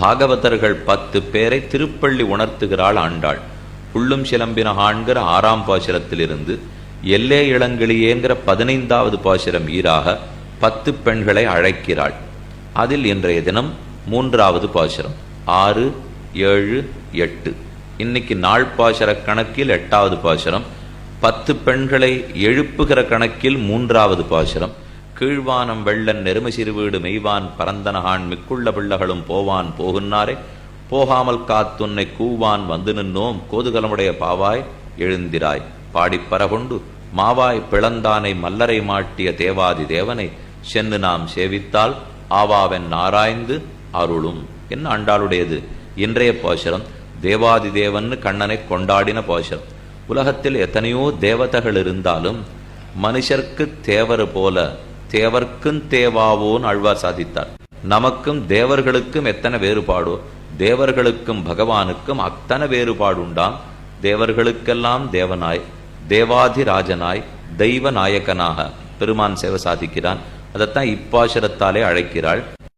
பாகவதர்கள் 10 பேரை திருப்பள்ளி உணர்த்துகிறாள் ஆண்டாள். புள்ளும் சிலம்பின ஆண்கிற 6ஆம் பாசுரத்திலிருந்து எல்லே இளங்கிளியேங்கிற 15வது பாசுரம் ஈராக 10 பெண்களை அழைக்கிறாள். அதில் இன்றைய தினம் 3வது பாசுரம் 6, 7, 8. இன்னைக்கு நாள் பாசுர கணக்கில் 8வது பாசுரம். 10 பெண்களை எழுப்புகிற கணக்கில் 3வது பாசுரம். கீழ்வானம் வெள்ளன் நெரும சிறுவீடு மெய்வான் பரந்தனகான் மிக்குள்ள பிள்ளகளும் போவான் போகுன்னாரே போகாமல் காத்துன்னை கூவான் வந்து நின்னோம் கோதுகலமுடைய பாவாய் எழுந்திராய் பாடிப்பரகொண்டு மாவாய் பிளந்தானை மல்லரை மாட்டிய தேவாதி தேவனை சென்று நாம் சேவித்தால் ஆவாவென் ஆராய்ந்து அருளும் என்ன ஆண்டாளுடையது. இன்றைய பாசுரம் தேவாதி தேவன் கண்ணனை கொண்டாடின பாசுரம். உலகத்தில் எத்தனையோ தேவதைகள் இருந்தாலும் மனுஷர்க்கு தேவர் போல தேவர்க்கும் தேவாவோன்னு ஆழ்வார் சாதித்தார். நமக்கும் தேவர்களுக்கும் எத்தனை வேறுபாடோ தேவர்களுக்கும் பகவானுக்கும் அத்தனை வேறுபாடுண்டாம். தேவர்களுக்கெல்லாம் தேவனாய் தேவாதிராஜனாய் தெய்வ நாயகனாக பெருமான் சேவை சாதிக்கிறான். அதைத்தான் இப்பாசுரத்தாலே அழைக்கிறாள்.